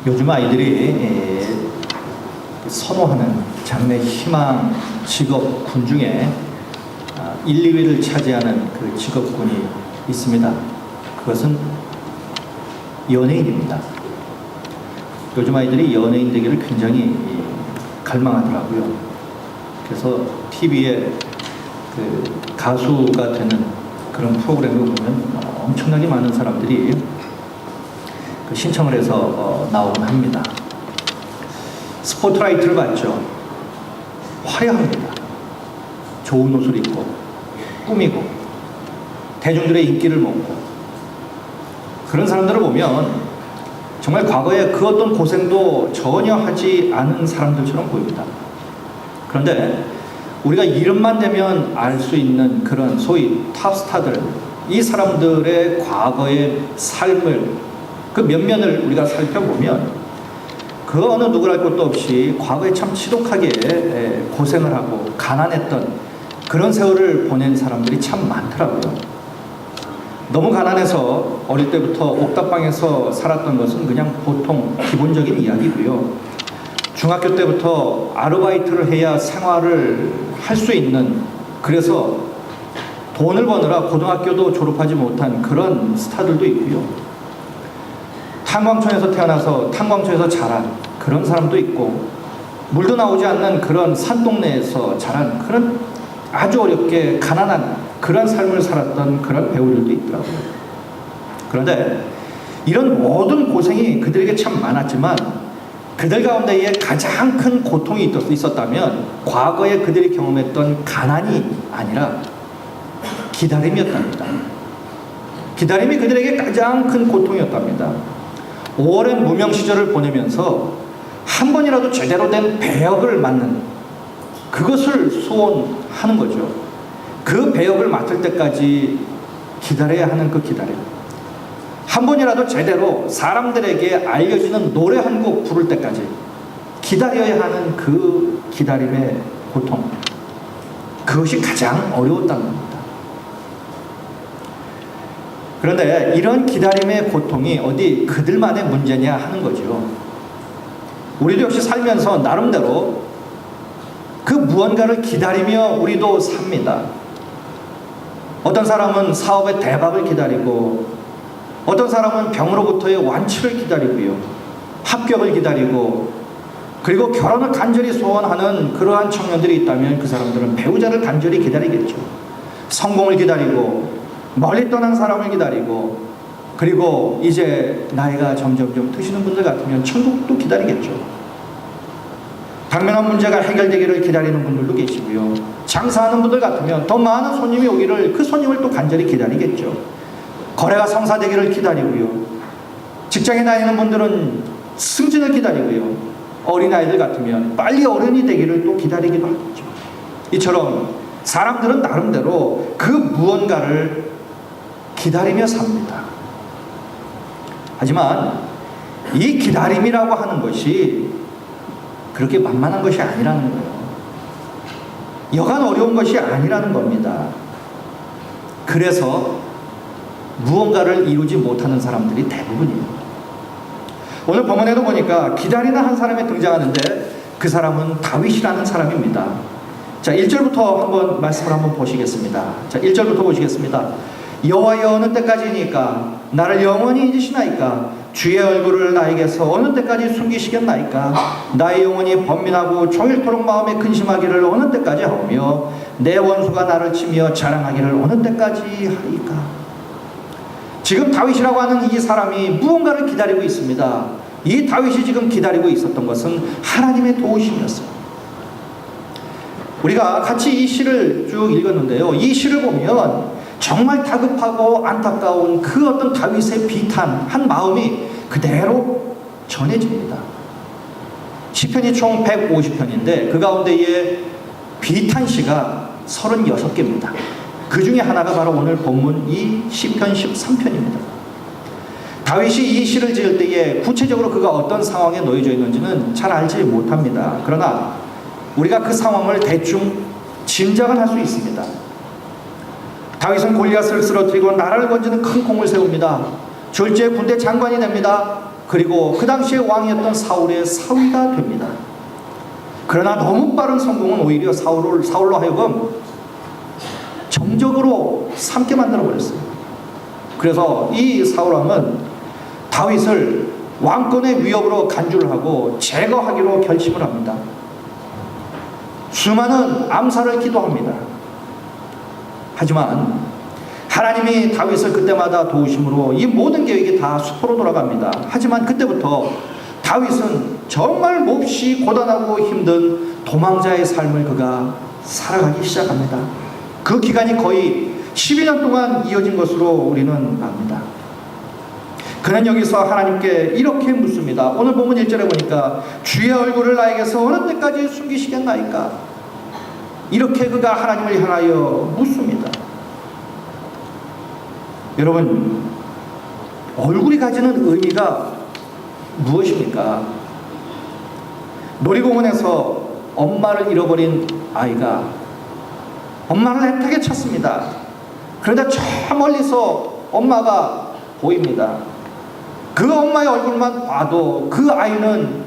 요즘 아이들이 선호하는 장래 희망 직업군 중에 1, 2위를 차지하는 그 직업군이 있습니다. 그것은 연예인입니다. 요즘 아이들이 연예인 되기를 굉장히 갈망하더라고요. 그래서 TV에 그 가수가 되는 그런 프로그램을 보면 엄청나게 많은 사람들이 그 신청을 해서 나오곤 합니다. 스포트라이트를 받죠. 화려합니다. 좋은 옷을 입고 꾸미고 대중들의 인기를 먹고 그런 사람들을 보면 정말 과거에 그 어떤 고생도 전혀 하지 않은 사람들처럼 보입니다. 그런데 우리가 이름만 대면 알 수 있는 그런 소위 탑스타들, 이 사람들의 과거의 삶을 그 면면을 우리가 살펴보면 그 어느 누구랄 것도 없이 과거에 참 지독하게 고생을 하고 가난했던 그런 세월을 보낸 사람들이 참 많더라고요. 너무 가난해서 어릴 때부터 옥탑방에서 살았던 것은 그냥 보통 기본적인 이야기고요. 중학교 때부터 아르바이트를 해야 생활을 할 수 있는, 그래서 돈을 버느라 고등학교도 졸업하지 못한 그런 스타들도 있고요. 탄광촌에서 태어나서 탄광촌에서 자란 그런 사람도 있고, 물도 나오지 않는 그런 산동네에서 자란 그런 아주 어렵게 가난한 그런 삶을 살았던 그런 배우들도 있더라고요. 그런데 이런 모든 고생이 그들에게 참 많았지만 그들 가운데에 가장 큰 고통이 있었다면 과거에 그들이 경험했던 가난이 아니라 기다림이었답니다. 기다림이 그들에게 가장 큰 고통이었답니다. 오랜 무명 시절을 보내면서 한 번이라도 제대로 된 배역을 맡는 그것을 소원하는 거죠. 그 배역을 맡을 때까지 기다려야 하는 그 기다림. 한 번이라도 제대로 사람들에게 알려지는 노래 한 곡 부를 때까지 기다려야 하는 그 기다림의 고통. 그것이 가장 어려웠다는 겁니다. 그런데 이런 기다림의 고통이 어디 그들만의 문제냐 하는 거죠. 우리도 역시 살면서 나름대로 그 무언가를 기다리며 우리도 삽니다. 어떤 사람은 사업의 대박을 기다리고, 어떤 사람은 병으로부터의 완치를 기다리고요, 합격을 기다리고, 그리고 결혼을 간절히 소원하는 그러한 청년들이 있다면 그 사람들은 배우자를 간절히 기다리겠죠. 성공을 기다리고, 멀리 떠난 사람을 기다리고, 그리고 이제 나이가 점점 드시는 분들 같으면 천국도 기다리겠죠. 당면한 문제가 해결되기를 기다리는 분들도 계시고요. 장사하는 분들 같으면 더 많은 손님이 오기를, 그 손님을 또 간절히 기다리겠죠. 거래가 성사되기를 기다리고요. 직장에 다니는 분들은 승진을 기다리고요. 어린아이들 같으면 빨리 어른이 되기를 또 기다리기도 하겠죠. 이처럼 사람들은 나름대로 그 무언가를 기다리며 삽니다. 하지만 이 기다림이라고 하는 것이 그렇게 만만한 것이 아니라는 거예요. 여간 어려운 것이 아니라는 겁니다. 그래서 무언가를 이루지 못하는 사람들이 대부분이에요. 오늘 본문에도 보니까 기다리는 한 사람이 등장하는데 그 사람은 다윗이라는 사람입니다. 자, 1절부터 한번 말씀을 한번 보시겠습니다. 자, 1절부터 보시겠습니다. 여호와여, 어느 때까지니까 나를 영원히 잊으시나이까? 주의 얼굴을 나에게서 어느 때까지 숨기시겠나이까? 나의 영혼이 번민하고 종일토록 마음에 근심하기를 어느 때까지 하며 내 원수가 나를 치며 자랑하기를 어느 때까지 하리까? 지금 다윗이라고 하는 이 사람이 무언가를 기다리고 있습니다. 이 다윗이 지금 기다리고 있었던 것은 하나님의 도우심이었어요. 우리가 같이 이 시를 쭉 읽었는데요, 이 시를 보면 정말 다급하고 안타까운 그 어떤 다윗의 비탄한 마음이 그대로 전해집니다. 시편이 총 150편인데 그 가운데에 비탄시가 36개입니다. 그 중에 하나가 바로 오늘 본문 이 시편 13편입니다. 다윗이 이 시를 지을 때에 구체적으로 그가 어떤 상황에 놓여져 있는지는 잘 알지 못합니다. 그러나 우리가 그 상황을 대충 짐작은 할 수 있습니다. 다윗은 골리앗을 쓰러뜨리고 나라를 건지는 큰 공을 세웁니다. 졸지에 군대 장관이 됩니다. 그리고 그 당시에 왕이었던 사울의 사위가 됩니다. 그러나 너무 빠른 성공은 오히려 사울로 하여금 정적으로 삼게 만들어버렸어요. 그래서 이 사울왕은 다윗을 왕권의 위협으로 간주를 하고 제거하기로 결심을 합니다. 수많은 암살을 기도합니다. 하지만 하나님이 다윗을 그때마다 도우심으로 이 모든 계획이 다 수포로 돌아갑니다. 하지만 그때부터 다윗은 정말 몹시 고단하고 힘든 도망자의 삶을 그가 살아가기 시작합니다. 그 기간이 거의 12년 동안 이어진 것으로 우리는 압니다. 그는 여기서 하나님께 이렇게 묻습니다. 오늘 본문 1절에 보니까 주의 얼굴을 나에게서 어느 때까지 숨기시겠나이까? 이렇게 그가 하나님을 향하여 묻습니다. 여러분, 얼굴이 가지는 의미가 무엇입니까? 놀이공원에서 엄마를 잃어버린 아이가 엄마를 애타게 찾습니다. 그런데 저 멀리서 엄마가 보입니다. 그 엄마의 얼굴만 봐도 그 아이는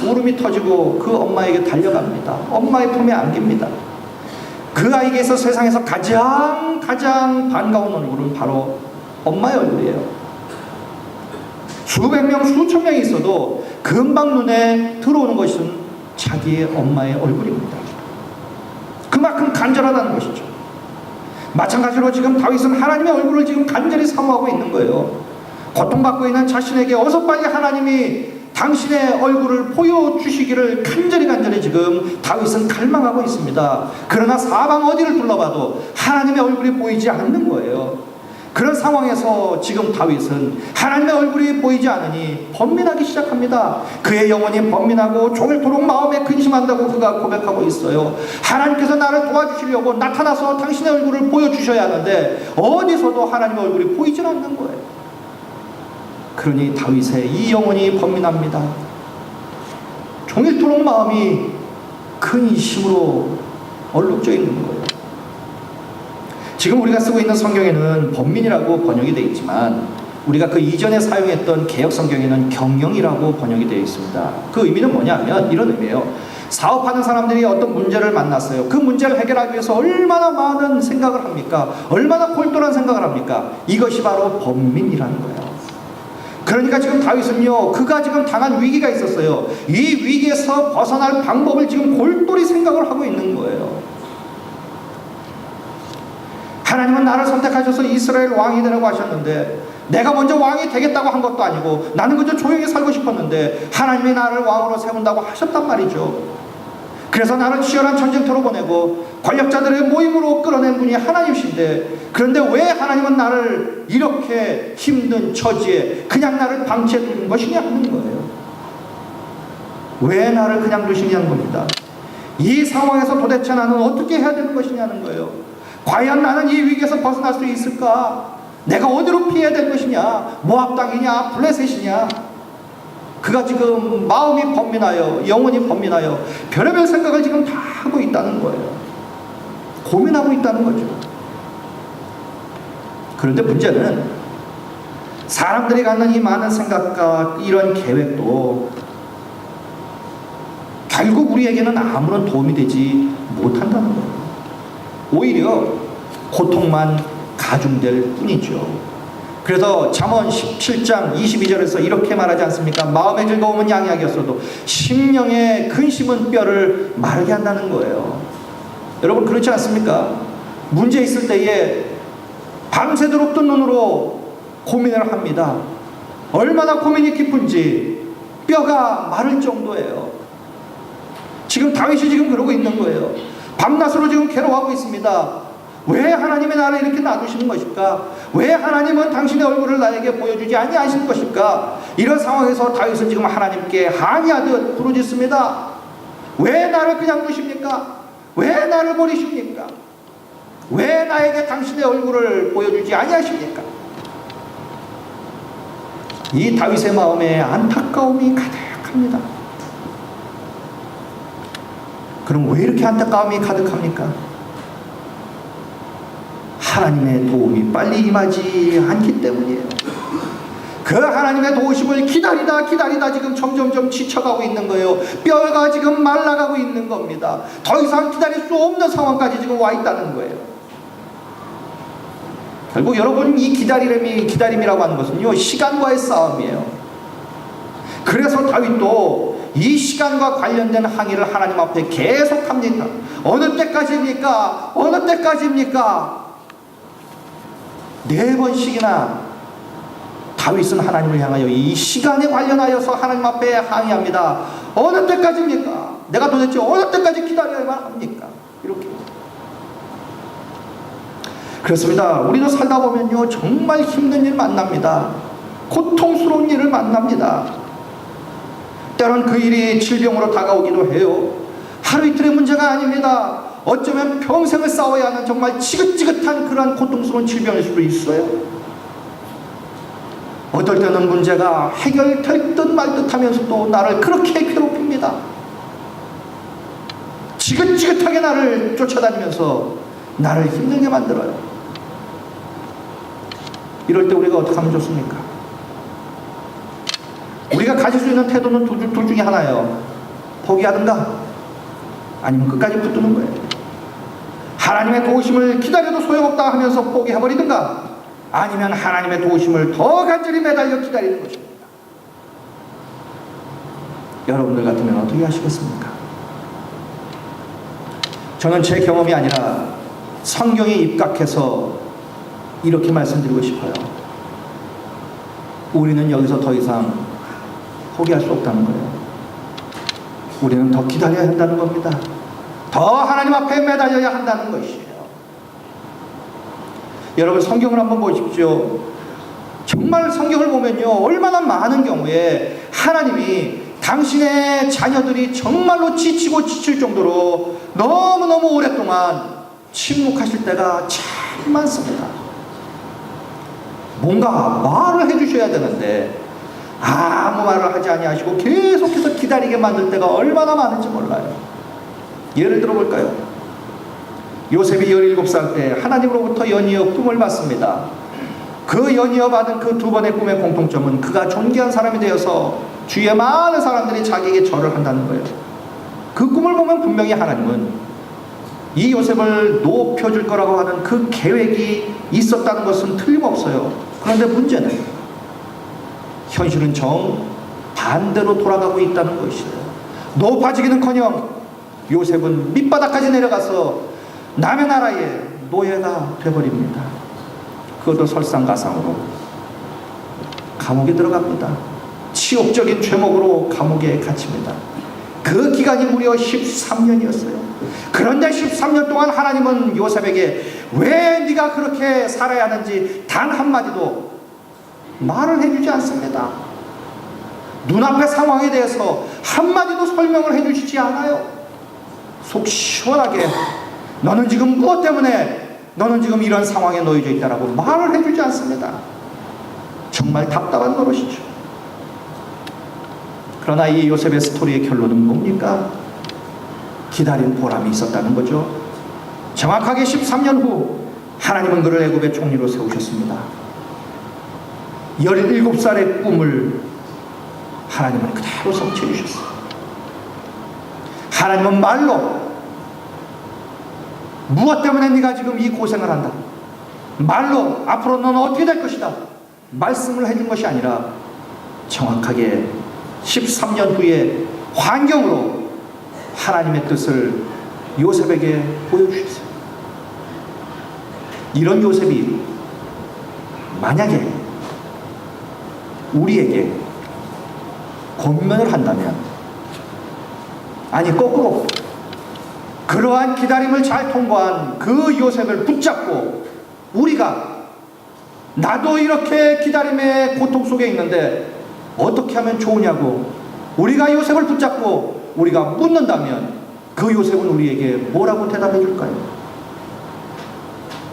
울음이 터지고 그 엄마에게 달려갑니다. 엄마의 품에 안깁니다. 그 아이에게서 세상에서 가장 반가운 얼굴은 바로 엄마의 얼굴이에요. 수백 명, 수천 명이 있어도 금방 눈에 들어오는 것은 자기의 엄마의 얼굴입니다. 그만큼 간절하다는 것이죠. 마찬가지로 지금 다윗은 하나님의 얼굴을 지금 간절히 사모하고 있는 거예요. 고통받고 있는 자신에게 어서 빨리 하나님이 당신의 얼굴을 보여주시기를 간절히 지금 다윗은 갈망하고 있습니다. 그러나 사방 어디를 둘러봐도 하나님의 얼굴이 보이지 않는 거예요. 그런 상황에서 지금 다윗은 하나님의 얼굴이 보이지 않으니 번민하기 시작합니다. 그의 영혼이 번민하고 종일토록 마음에 근심한다고 그가 고백하고 있어요. 하나님께서 나를 도와주시려고 나타나서 당신의 얼굴을 보여주셔야 하는데 어디서도 하나님의 얼굴이 보이질 않는 거예요. 그러니 다윗의 이 영혼이 번민합니다. 종일토록 마음이 근심으로 얼룩져 있는 거예요. 지금 우리가 쓰고 있는 성경에는 번민이라고 번역이 되어 있지만 우리가 그 이전에 사용했던 개역 성경에는 경영이라고 번역이 되어 있습니다. 그 의미는 뭐냐면 이런 의미예요. 사업하는 사람들이 어떤 문제를 만났어요. 그 문제를 해결하기 위해서 얼마나 많은 생각을 합니까? 얼마나 골똘한 생각을 합니까? 이것이 바로 번민이라는 거예요. 그러니까 지금 다윗은요, 그가 지금 당한 위기가 있었어요. 이 위기에서 벗어날 방법을 지금 골똘히 생각을 하고 있는 거예요. 하나님은 나를 선택하셔서 이스라엘 왕이 되라고 하셨는데 내가 먼저 왕이 되겠다고 한 것도 아니고 나는 그저 조용히 살고 싶었는데 하나님이 나를 왕으로 세운다고 하셨단 말이죠. 그래서 나를 치열한 전쟁터로 보내고 권력자들의 모임으로 끌어낸 분이 하나님이신데 그런데 왜 하나님은 나를 이렇게 힘든 처지에 그냥 나를 방치해 두는 것이냐 하는 거예요. 왜 나를 그냥 두시냐는 겁니다. 이 상황에서 도대체 나는 어떻게 해야 되는 것이냐는 거예요. 과연 나는 이 위기에서 벗어날 수 있을까? 내가 어디로 피해야 될 것이냐? 모압 땅이냐? 블레셋이냐? 그가 지금 마음이 번민하여 영혼이 번민하여 별의별 생각을 지금 다 하고 있다는 거예요. 고민하고 있다는 거죠. 그런데 문제는 사람들이 갖는 이 많은 생각과 이런 계획도 결국 우리에게는 아무런 도움이 되지 못한다는 거예요. 오히려 고통만 가중될 뿐이죠. 그래서 잠언 17장 22절에서 이렇게 말하지 않습니까? 마음의 즐거움은 양약이었어도 심령의 근심은 뼈를 마르게 한다는 거예요. 여러분 그렇지 않습니까? 문제 있을 때에 밤새도록 뜬 눈으로 고민을 합니다. 얼마나 고민이 깊은지 뼈가 마를 정도예요. 지금 다윗이 지금 그러고 있는 거예요. 밤낮으로 지금 괴로워하고 있습니다. 왜 하나님이 나를 이렇게 놔두시는 것일까? 왜 하나님은 당신의 얼굴을 나에게 보여주지 아니하시는 것일까? 이런 상황에서 다윗은 지금 하나님께 항의하듯 부르짖습니다. 왜 나를 그냥 두십니까? 왜 나를 버리십니까? 왜 나에게 당신의 얼굴을 보여주지 아니하십니까? 이 다윗의 마음에 안타까움이 가득합니다. 그럼 왜 이렇게 안타까움이 가득합니까? 하나님의 도움이 빨리 임하지 않기 때문이에요. 그 하나님의 도우심을 기다리다 지금 점점점 지쳐가고 있는 거예요. 뼈가 지금 말라가고 있는 겁니다. 더 이상 기다릴 수 없는 상황까지 지금 와 있다는 거예요. 결국 여러분, 이 기다림이라고 하는 것은요, 시간과의 싸움이에요. 그래서 다윗도 이 시간과 관련된 항의를 하나님 앞에 계속합니다. 어느 때까지입니까? 어느 때까지입니까? 4번씩이나 다윗은 하나님을 향하여 이 시간에 관련하여서 하나님 앞에 항의합니다. 어느 때까지입니까? 내가 도대체 어느 때까지 기다려야만 합니까? 이렇게. 그렇습니다. 우리도 살다 보면요, 정말 힘든 일 만납니다. 고통스러운 일을 만납니다. 때론 그 일이 질병으로 다가오기도 해요. 하루 이틀의 문제가 아닙니다. 어쩌면 평생을 싸워야 하는 정말 지긋지긋한 그러한 고통스러운 질병일 수도 있어요. 어떨 때는 문제가 해결될 듯 말 듯 하면서도 나를 그렇게 괴롭힙니다. 지긋지긋하게 나를 쫓아다니면서 나를 힘들게 만들어요. 이럴 때 우리가 어떻게 하면 좋습니까? 우리가 가질 수 있는 태도는 둘 중에 하나예요. 포기하든가 아니면 끝까지 붙드는 거예요. 하나님의 도우심을 기다려도 소용없다 하면서 포기해버리든가 아니면 하나님의 도우심을 더 간절히 매달려 기다리는 것입니다. 여러분들 같으면 어떻게 하시겠습니까? 저는 제 경험이 아니라 성경에 입각해서 이렇게 말씀드리고 싶어요. 우리는 여기서 더 이상 포기할 수 없다는 거예요. 우리는 더 기다려야 한다는 겁니다. 더 하나님 앞에 매달려야 한다는 것이에요. 여러분, 성경을 한번 보십시오. 정말 성경을 보면요, 얼마나 많은 경우에 하나님이 당신의 자녀들이 정말로 지치고 지칠 정도로 너무너무 오랫동안 침묵하실 때가 참 많습니다. 뭔가 말을 해주셔야 되는데 아무 말을 하지 아니하시고 계속해서 기다리게 만들 때가 얼마나 많은지 몰라요. 예를 들어볼까요? 요셉이 17살 때 하나님으로부터 연이어 꿈을 받습니다. 그 연이어 받은 그 2번의 꿈의 공통점은 그가 존귀한 사람이 되어서 주위의 많은 사람들이 자기에게 절을 한다는 거예요. 그 꿈을 보면 분명히 하나님은 이 요셉을 높여줄 거라고 하는 그 계획이 있었다는 것은 틀림없어요. 그런데 문제는 현실은 정반대로 돌아가고 있다는 것이에요. 높아지기는커녕 요셉은 밑바닥까지 내려가서 남의 나라의 노예가 되어버립니다. 그것도 설상가상으로 감옥에 들어갑니다. 치욕적인 죄목으로 감옥에 갇힙니다. 그 기간이 무려 13년이었어요. 그런데 13년 동안 하나님은 요셉에게 왜 네가 그렇게 살아야 하는지 단 한마디도 말을 해주지 않습니다. 눈앞의 상황에 대해서 한마디도 설명을 해주시지 않아요. 속 시원하게 너는 지금 무엇 때문에 너는 지금 이런 상황에 놓여져 있다라고 말을 해주지 않습니다. 정말 답답한 노릇이죠. 그러나 이 요셉의 스토리의 결론은 뭡니까? 기다린 보람이 있었다는 거죠. 정확하게 13년 후 하나님은 그를 애굽의 총리로 세우셨습니다. 17살의 꿈을 하나님은 그대로 성취해 주셨어요. 하나님은 말로 무엇 때문에 네가 지금 이 고생을 한다, 말로 앞으로 너는 어떻게 될 것이다 말씀을 해준 것이 아니라 정확하게 13년 후에 환경으로 하나님의 뜻을 요셉에게 보여주셨어요. 이런 요셉이 만약에 우리에게 권면을 한다면, 아니 거꾸로 그러한 기다림을 잘 통과한 그 요셉을 붙잡고 우리가 나도 이렇게 기다림의 고통 속에 있는데 어떻게 하면 좋으냐고 우리가 요셉을 붙잡고 우리가 묻는다면 그 요셉은 우리에게 뭐라고 대답해 줄까요?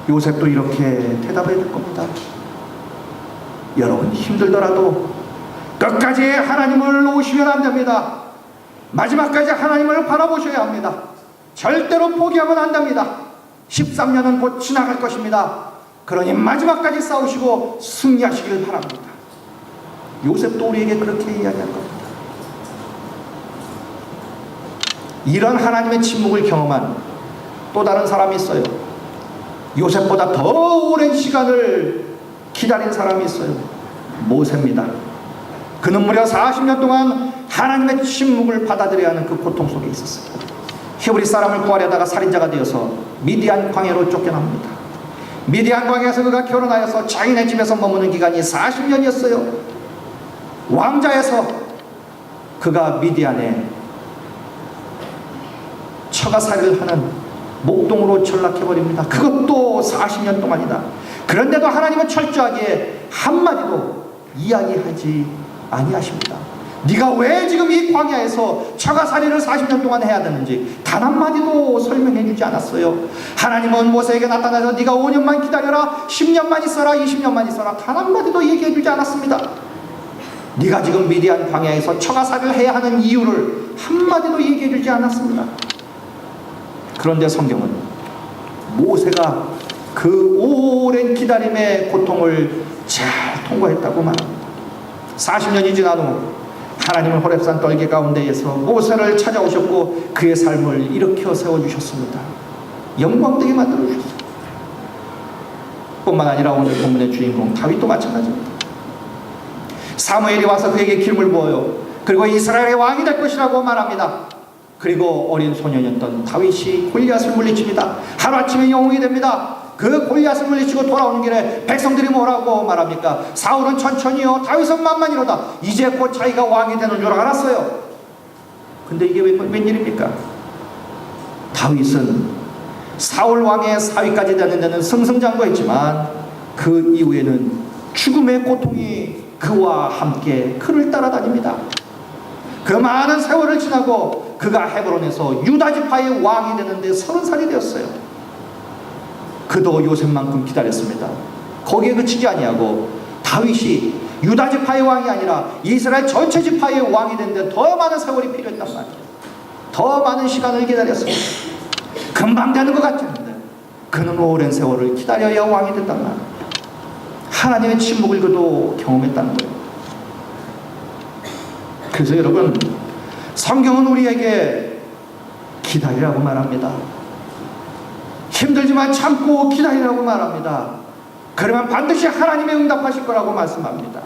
요셉도 이렇게 대답해 줄 겁니다. 여러분, 힘들더라도 끝까지 하나님을 놓으시면 안 됩니다. 마지막까지 하나님을 바라보셔야 합니다. 절대로 포기하면 안 됩니다. 13년은 곧 지나갈 것입니다. 그러니 마지막까지 싸우시고 승리하시길 바랍니다. 요셉도 우리에게 그렇게 이야기할 겁니다. 이런 하나님의 침묵을 경험한 또 다른 사람이 있어요. 요셉보다 더 오랜 시간을 기다린 사람이 있어요. 모세입니다. 그는 무려 40년 동안 하나님의 침묵을 받아들여야 하는 그 고통 속에 있었어요. 히브리 사람을 구하려다가 살인자가 되어서 미디안 광야로 쫓겨납니다. 미디안 광야에서 그가 결혼하여서 자기네 집에서 머무는 기간이 40년이었어요. 왕자에서 그가 미디안에 처가살이를 하는 목동으로 전락해버립니다. 그것도 40년 동안이다. 그런데도 하나님은 철저하게 한마디도 이야기하지 아니하십니다. 네가 왜 지금 이 광야에서 처가살이를 40년 동안 해야 되는지 단 한마디도 설명해 주지 않았어요. 하나님은 모세에게 나타나서 네가 5년만 기다려라, 10년만 있어라, 20년만 있어라, 단 한마디도 얘기해 주지 않았습니다. 네가 지금 미디안 광야에서 처가살이를 해야 하는 이유를 한마디도 얘기해 주지 않았습니다. 그런데 성경은 모세가 그 오랜 기다림의 고통을 잘 통과했다고 말합니다. 40년이 지난 후 하나님은 호렙산 떨기 가운데에서 모세를 찾아오셨고 그의 삶을 일으켜 세워주셨습니다. 영광되게 만들어주셨습니다. 뿐만 아니라 오늘 본문의 주인공 다윗도 마찬가지입니다. 사무엘이 와서 그에게 기름을 부어요. 그리고 이스라엘의 왕이 될 것이라고 말합니다. 그리고 어린 소년이었던 다윗이 골리앗을 물리칩니다. 하루아침에 영웅이 됩니다. 그 골리앗을 물리치고 돌아오는 길에 백성들이 뭐라고 말합니까? 사울은 천천히요, 다윗은 만만이로다. 이제 곧 자기가 왕이 되는 줄 알았어요. 근데 이게 웬일입니까? 다윗은 사울 왕의 사위까지 되는 데는 승승장구했지만 그 이후에는 죽음의 고통이 그와 함께 그를 따라다닙니다. 그 많은 세월을 지나고 그가 헤브론에서 유다 지파의 왕이 되는데 30살이 되었어요. 그도 요셉만큼 기다렸습니다. 거기에 그치지 아니하고 다윗이 유다 지파의 왕이 아니라 이스라엘 전체 지파의 왕이 되는데 더 많은 세월이 필요했단 말이에요. 더 많은 시간을 기다렸습니다. 금방 되는 것 같았는데 그는 오랜 세월을 기다려야 왕이 된단 말이에요. 하나님의 침묵을 그도 경험했다는 거예요. 그래서 여러분, 성경은 우리에게 기다리라고 말합니다. 힘들지만 참고 기다리라고 말합니다. 그러면 반드시 하나님의 응답하실 거라고 말씀합니다.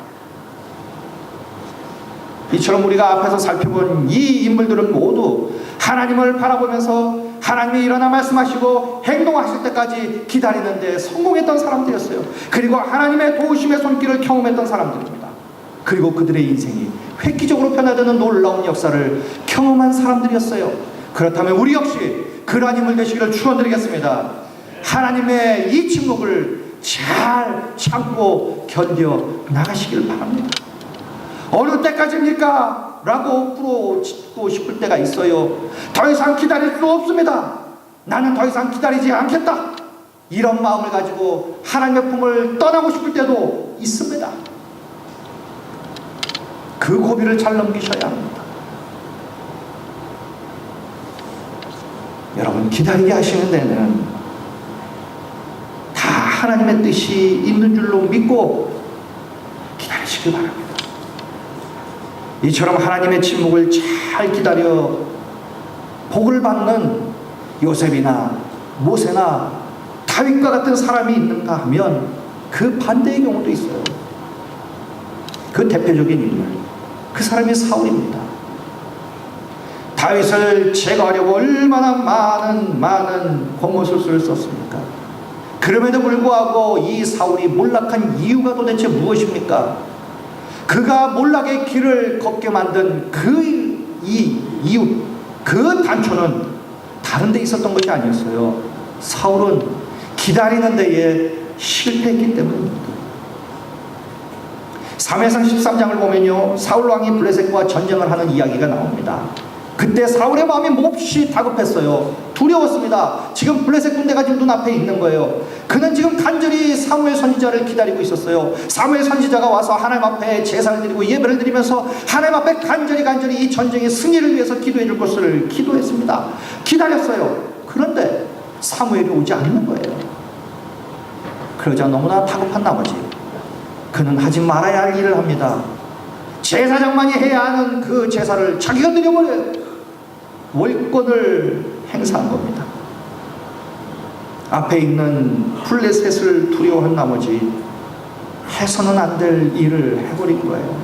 이처럼 우리가 앞에서 살펴본 이 인물들은 모두 하나님을 바라보면서 하나님이 일어나 말씀하시고 행동하실 때까지 기다리는데 성공했던 사람들이었어요. 그리고 하나님의 도우심의 손길을 경험했던 사람들입니다. 그리고 그들의 인생이 획기적으로 변화되는 놀라운 역사를 경험한 사람들이었어요. 그렇다면 우리 역시 그러한 인물 되시기를 축원드리겠습니다. 하나님의 이 침묵을 잘 참고 견뎌 나가시길 바랍니다. 어느 때까지입니까? 라고 풀어짓고 싶을 때가 있어요. 더 이상 기다릴 수 없습니다. 나는 더 이상 기다리지 않겠다. 이런 마음을 가지고 하나님의 품을 떠나고 싶을 때도 있습니다. 그 고비를 잘 넘기셔야 합니다. 여러분, 기다리게 하시는 데는 다 하나님의 뜻이 있는 줄로 믿고 기다리시길 바랍니다. 이처럼 하나님의 침묵을 잘 기다려 복을 받는 요셉이나 모세나 다윗과 같은 사람이 있는가 하면 그 반대의 경우도 있어요. 그 대표적인 인물, 그 사람이 사울입니다. 다윗을 제거하려고 얼마나 많은 공허술수를 썼습니까? 그럼에도 불구하고 이 사울이 몰락한 이유가 도대체 무엇입니까? 그가 몰락의 길을 걷게 만든 이유, 그 단초는 다른 데 있었던 것이 아니었어요. 사울은 기다리는 데에 실패했기 때문입니다. 사무엘상 13장을 보면요, 사울 왕이 블레셋과 전쟁을 하는 이야기가 나옵니다. 그때 사울의 마음이 몹시 다급했어요. 두려웠습니다. 지금 블레셋 군대가 지금 눈앞에 있는 거예요. 그는 지금 간절히 사무엘 선지자를 기다리고 있었어요. 사무엘 선지자가 와서 하나님 앞에 제사를 드리고 예배를 드리면서 하나님 앞에 간절히 이 전쟁의 승리를 위해서 기도해 줄 것을 기도했습니다. 기다렸어요. 그런데 사무엘이 오지 않는 거예요. 그러자 너무나 다급한 나머지 그는 하지 말아야 할 일을 합니다. 제사장만이 해야 하는 그 제사를 자기가 드려버려요. 월권을 행사한 겁니다. 앞에 있는 블레셋을 두려워한 나머지 해서는 안 될 일을 해버린 거예요.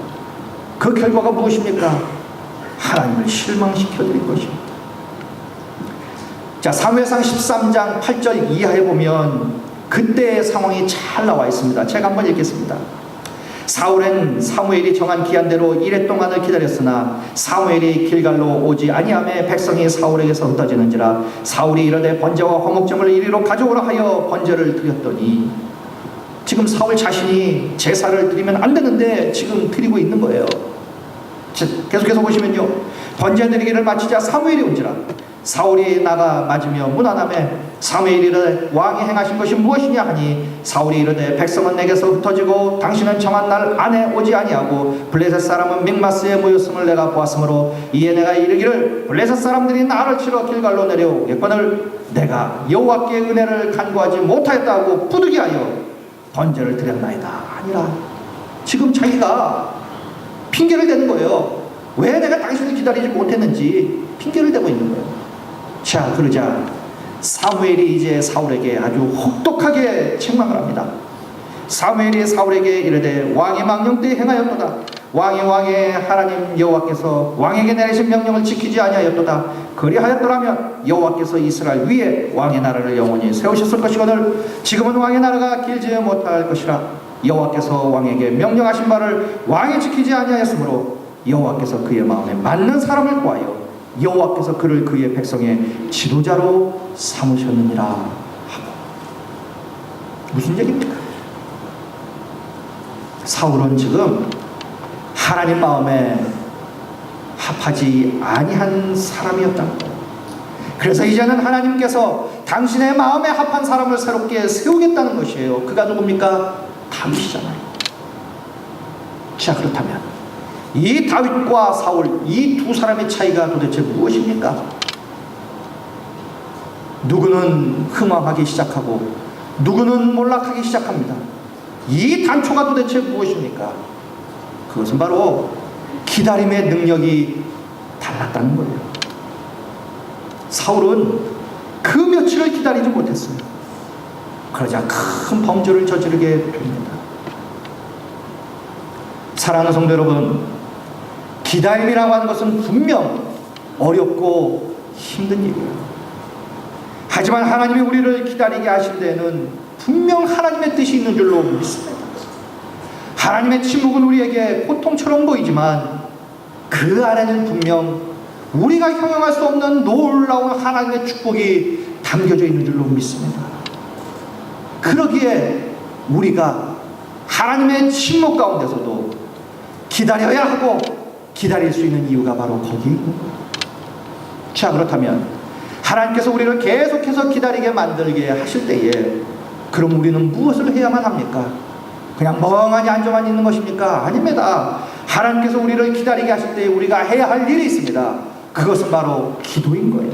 그 결과가 무엇입니까? 하나님을 실망시켜드린 것입니다. 자, 사무엘상 13장 8절 이하에 보면 그때의 상황이 잘 나와 있습니다. 제가 한번 읽겠습니다. 사울은 사무엘이 정한 기한대로 이레 동안을 기다렸으나 사무엘이 길갈로 오지 아니하매 백성이 사울에게서 흩어지는지라 사울이 이르되 번제와 화목제물을 이리로 가져오라 하여 번제를 드렸더니, 지금 사울 자신이 제사를 드리면 안 되는데 지금 드리고 있는 거예요. 계속해서 보시면요, 번제 드리기를 마치자 사무엘이 온지라 사울이 나가 맞으며 문안하매 사무엘이 이르되 왕이 행하신 것이 무엇이냐 하니 사울이 이르되 백성은 내게서 흩어지고 당신은 정한 날 안에 오지 아니하고 블레셋 사람은 mik마스에 모였음을 내가 보았으므로 이에 내가 이르기를 블레셋 사람들이 나를 치러 길갈로 내려오겠거늘 내가 여호와께 은혜를 간구하지 못하였다고 부득이하여 번제를 드렸나이다 아니라. 지금 자기가 핑계를 대는 거예요. 왜 내가 당신을 기다리지 못했는지 핑계를 대고 있는 거예요. 자, 그러자 사무엘이 이제 사울에게 아주 혹독하게 책망을 합니다. 사무엘이 사울에게 이르되 왕의 망령 때 행하였도다. 왕의 하나님 여호와께서 왕에게 내리신 명령을 지키지 아니하였도다. 그리하였더라면 여호와께서 이스라엘 위에 왕의 나라를 영원히 세우셨을 것이거늘 지금은 왕의 나라가 길지 못할 것이라. 여호와께서 왕에게 명령하신 바를 왕이 지키지 아니하였으므로 여호와께서 그의 마음에 맞는 사람을 구하여 여호와께서 그를 그의 백성의 지도자로 삼으셨느니라 하고. 무슨 얘기입니까? 사울은 지금 하나님 마음에 합하지 아니한 사람이었다는 거예요. 그래서 이제는 하나님께서 당신의 마음에 합한 사람을 새롭게 세우겠다는 것이에요. 그가 누굽니까? 다윗이잖아요. 자, 그렇다면 이 다윗과 사울, 이 두 사람의 차이가 도대체 무엇입니까? 누구는 흥황하기 시작하고 누구는 몰락하기 시작합니다. 이 단초가 도대체 무엇입니까? 그것은 바로 기다림의 능력이 달랐다는 거예요. 사울은 그 며칠을 기다리지 못했어요. 그러자 큰 범죄를 저지르게 됩니다. 사랑하는 성도 여러분, 기다림이라고 하는 것은 분명 어렵고 힘든 일이에요. 하지만 하나님이 우리를 기다리게 하신 데에는 분명 하나님의 뜻이 있는 줄로 믿습니다. 하나님의 침묵은 우리에게 고통처럼 보이지만 그 안에는 분명 우리가 형용할 수 없는 놀라운 하나님의 축복이 담겨져 있는 줄로 믿습니다. 그러기에 우리가 하나님의 침묵 가운데서도 기다려야 하고 기다릴 수 있는 이유가 바로 거기에 있는 거예요. 자, 그렇다면 하나님께서 우리를 계속해서 기다리게 만들게 하실 때에 그럼 우리는 무엇을 해야만 합니까? 그냥 멍하니 앉아만 있는 것입니까? 아닙니다. 하나님께서 우리를 기다리게 하실 때에 우리가 해야 할 일이 있습니다. 그것은 바로 기도인 거예요.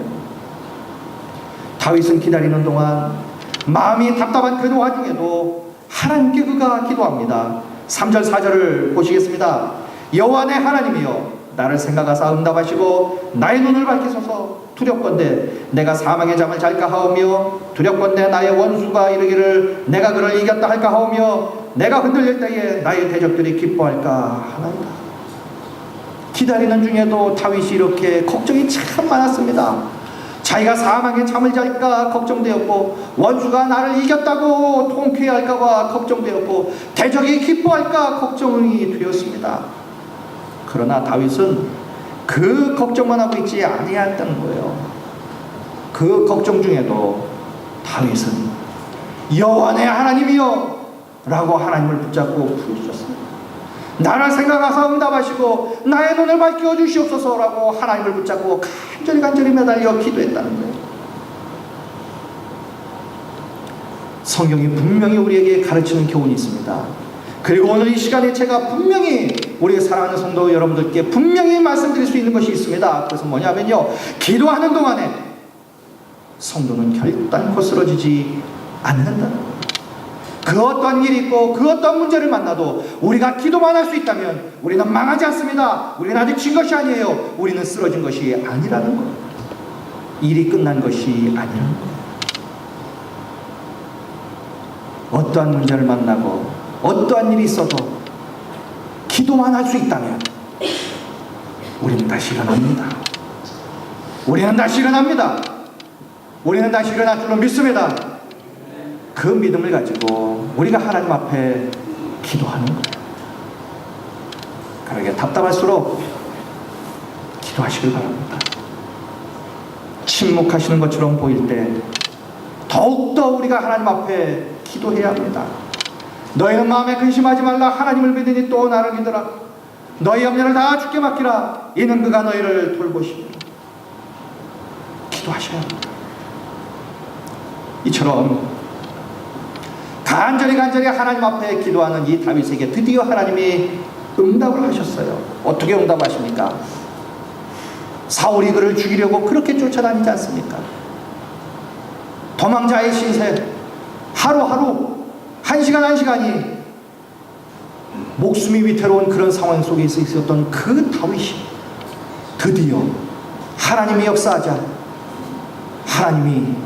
다윗은 기다리는 동안 마음이 답답한 그 와중에도 하나님께 그가 기도합니다. 3절 4절을 보시겠습니다. 여호와 내 하나님이여 나를 생각하사 응답하시고 나의 눈을 밝히소서. 두렵건대 내가 사망의 잠을 잘까 하오며 두렵건대 나의 원수가 이르기를 내가 그를 이겼다 할까 하오며 내가 흔들릴 때에 나의 대적들이 기뻐할까 하나이다. 기다리는 중에도 다윗이 이렇게 걱정이 참 많았습니다. 자기가 사망의 잠을 잘까 걱정되었고 원수가 나를 이겼다고 통쾌할까 봐 걱정되었고 대적이 기뻐할까 걱정이 되었습니다. 그러나 다윗은 그 걱정만 하고 있지 아니했다는 거예요. 그 걱정 중에도 다윗은 여호와 내 하나님이여 라고 하나님을 붙잡고 부르셨습니다. 나를 생각하사 응답하시고 나의 눈을 밝혀 주시옵소서라고 하나님을 붙잡고 간절히 매달려 기도했다는 거예요. 성경이 분명히 우리에게 가르치는 교훈이 있습니다. 그리고 오늘 이 시간에 제가 분명히 우리 사랑하는 성도 여러분들께 분명히 말씀드릴 수 있는 것이 있습니다. 그것은 뭐냐면요, 기도하는 동안에 성도는 결단코 쓰러지지 않는다는 거예요. 그 어떤 일이 있고 그 어떤 문제를 만나도 우리가 기도만 할 수 있다면 우리는 망하지 않습니다. 우리는 아직 진 것이 아니에요. 우리는 쓰러진 것이 아니라는 것. 일이 끝난 것이 아니라는 것. 어떠한 문제를 만나고 어떠한 일이 있어도 기도만 할 수 있다면 우리는 다시 일어납니다. 우리는 다시 일어납니다. 우리는 다시 일어날 줄로 믿습니다. 그 믿음을 가지고 우리가 하나님 앞에 기도하는 거예요. 그러게 답답할수록 기도하시길 바랍니다. 침묵하시는 것처럼 보일 때 더욱더 우리가 하나님 앞에 기도해야 합니다. 너희는 마음에 근심하지 말라. 하나님을 믿으니 또 나를 믿으라. 너희 염려를 다 주께 맡기라. 이는 그가 너희를 돌보시리라. 기도하셔야 합니다. 이처럼 간절히 하나님 앞에 기도하는 이 다윗에게 드디어 하나님이 응답을 하셨어요. 어떻게 응답하십니까? 사울이 그를 죽이려고 그렇게 쫓아다니지 않습니까? 도망자의 신세, 하루하루, 한 시간이 목숨이 위태로운 그런 상황 속에 있었던 그 다윗이 드디어 하나님이 역사하자 하나님이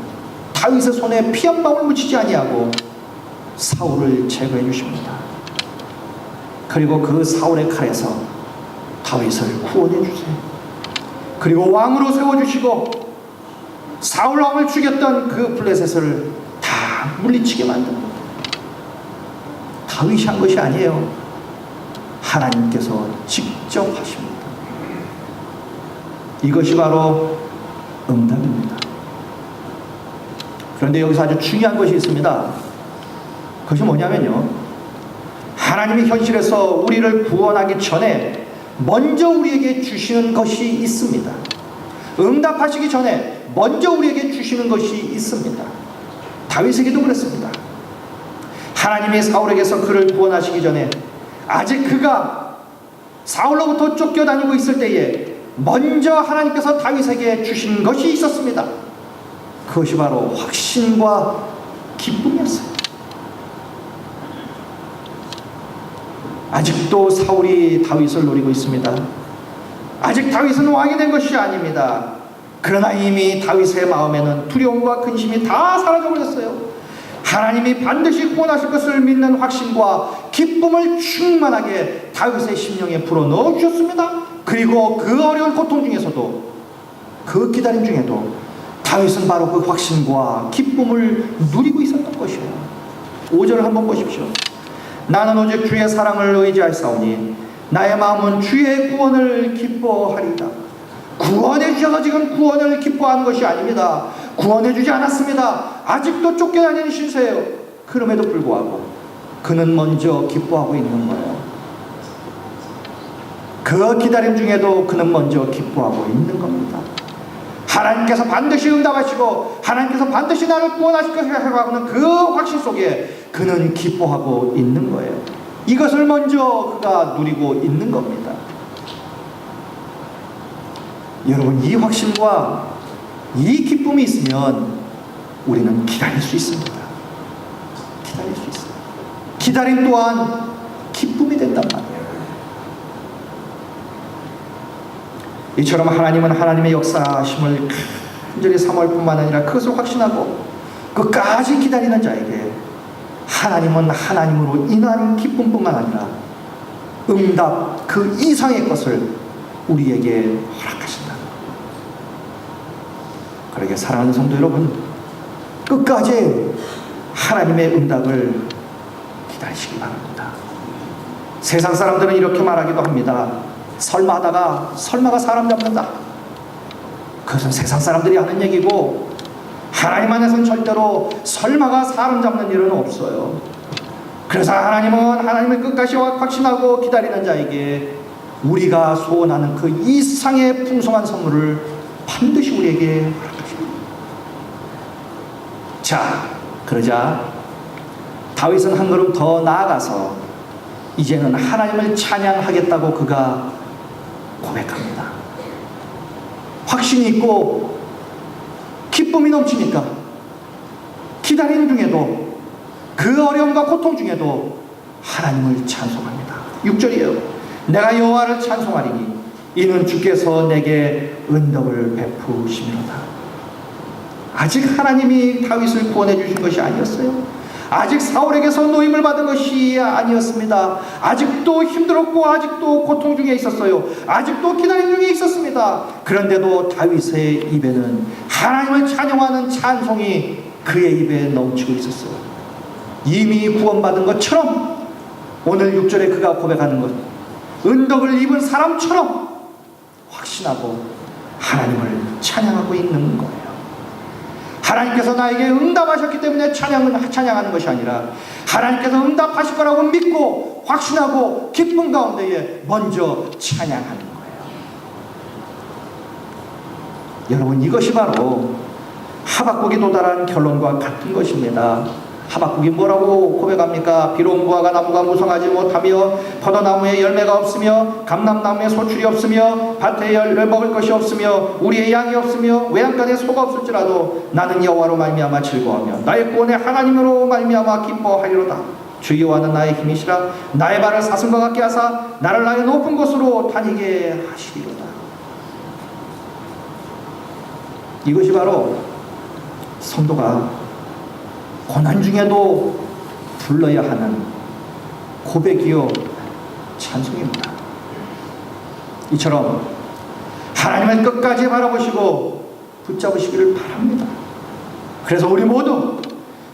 다윗의 손에 피 한 방울 묻히지 아니하고 사울을 제거해 주십니다. 그리고 그 사울의 칼에서 다윗을 구원해 주세요. 그리고 왕으로 세워주시고 사울 왕을 죽였던 그 블레셋을 다 물리치게 만듭니다. 다윗이 한 것이 아니에요. 하나님께서 직접 하십니다. 이것이 바로 응답입니다. 그런데 여기서 아주 중요한 것이 있습니다. 그것이 뭐냐면요, 하나님이 현실에서 우리를 구원하기 전에 먼저 우리에게 주시는 것이 있습니다. 응답하시기 전에 먼저 우리에게 주시는 것이 있습니다. 다윗에게도 그랬습니다. 하나님이 사울에게서 그를 구원하시기 전에 아직 그가 사울로부터 쫓겨다니고 있을 때에 먼저 하나님께서 다윗에게 주신 것이 있었습니다. 그것이 바로 확신과 기쁨이었어요. 아직도 사울이 다윗을 노리고 있습니다. 아직 다윗은 왕이 된 것이 아닙니다. 그러나 이미 다윗의 마음에는 두려움과 근심이 다 사라져버렸어요. 하나님이 반드시 구원하실 것을 믿는 확신과 기쁨을 충만하게 다윗의 심령에 불어넣어 주셨습니다. 그리고 그 어려운 고통 중에서도, 그 기다림 중에도 다윗은 바로 그 확신과 기쁨을 누리고 있었던 것이에요. 5절을 한번 보십시오. 나는 오직 주의 사랑을 의지하였사오니 나의 마음은 주의 구원을 기뻐하리이다. 구원해 주셔서 지금 구원을 기뻐하는 것이 아닙니다. 구원해 주지 않았습니다. 아직도 쫓겨다니는 신세예요. 그럼에도 불구하고 그는 먼저 기뻐하고 있는 거예요. 그 기다림 중에도 그는 먼저 기뻐하고 있는 겁니다. 하나님께서 반드시 응답하시고 하나님께서 반드시 나를 구원하실 것이라고 하는 그 확신 속에 그는 기뻐하고 있는 거예요. 이것을 먼저 그가 누리고 있는 겁니다. 여러분, 이 확신과 이 기쁨이 있으면 우리는 기다릴 수 있습니다. 기다릴 수 있어요. 기다림 또한 기쁨이 된단 말이에요. 이처럼 하나님은 하나님의 역사심을 간절히 사모할 뿐만 아니라 그것을 확신하고 끝까지 기다리는 자에게 하나님은 하나님으로 인한 기쁨뿐만 아니라 응답 그 이상의 것을 우리에게 허락하신다. 그러게 사랑하는 성도 여러분, 끝까지 하나님의 응답을 기다리시기 바랍니다. 세상 사람들은 이렇게 말하기도 합니다. 설마하다가 설마가 사람 잡는다. 그것은 세상 사람들이 하는 얘기고 하나님 안에서는 절대로 설마가 사람 잡는 일은 없어요. 그래서 하나님은 하나님을 끝까지 확신하고 기다리는 자에게 우리가 소원하는 그 이상의 풍성한 선물을 반드시 우리에게 허락하십니다. 자, 그러자 다윗은 한 걸음 더 나아가서 이제는 하나님을 찬양하겠다고 그가 고백합니다. 확신이 있고 기쁨이 넘치니까 기다리는 중에도 그 어려움과 고통 중에도 하나님을 찬송합니다. 6절이에요. 내가 여호와를 찬송하리니 이는 주께서 내게 은덕을 베푸시미로다. 아직 하나님이 다윗을 구원해 주신 것이 아니었어요. 아직 사울에게서 노임을 받은 것이 아니었습니다. 아직도 힘들었고 아직도 고통 중에 있었어요. 아직도 기다림 중에 있었습니다. 그런데도 다윗의 입에는 하나님을 찬양하는 찬송이 그의 입에 넘치고 있었어요. 이미 구원받은 것처럼 오늘 6절에 그가 고백하는 것, 은덕을 입은 사람처럼 확신하고 하나님을 찬양하고 있는 거예요. 하나님께서 나에게 응답하셨기 때문에 찬양하는 것이 아니라 하나님께서 응답하실 거라고 믿고 확신하고 기쁨 가운데에 먼저 찬양하는 거예요. 여러분, 이것이 바로 하박국이 도달한 결론과 같은 것입니다. 하박국이 뭐라고 고백합니까? 비록 무화과 나무가 무성하지 못하며 포도나무에 열매가 없으며 감람나무에 소출이 없으며 밭에 열매 먹을 것이 없으며 우리의 양이 없으며 외양간에 소가 없을지라도 나는 여호와로 말미암아 즐거워하며 나의 구원의 하나님으로 말미암아 기뻐하리로다. 주 여호와는 나의 힘이시라. 나의 발을 사슴과 같게 하사 나를 나의 높은 곳으로 다니게 하시리로다. 이것이 바로 성도가 고난 중에도 불러야 하는 고백이요 찬송입니다. 이처럼 하나님을 끝까지 바라보시고 붙잡으시기를 바랍니다. 그래서 우리 모두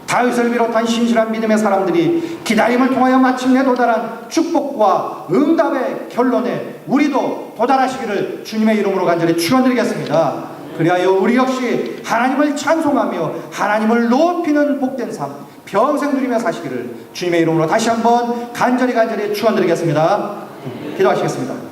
다윗을 비롯한 신실한 믿음의 사람들이 기다림을 통하여 마침내 도달한 축복과 응답의 결론에 우리도 도달하시기를 주님의 이름으로 간절히 축원드리겠습니다. 그리하여 우리 역시 하나님을 찬송하며 하나님을 높이는 복된 삶 평생 누리며 사시기를 주님의 이름으로 다시 한번 간절히 축원드리겠습니다. 기도하시겠습니다.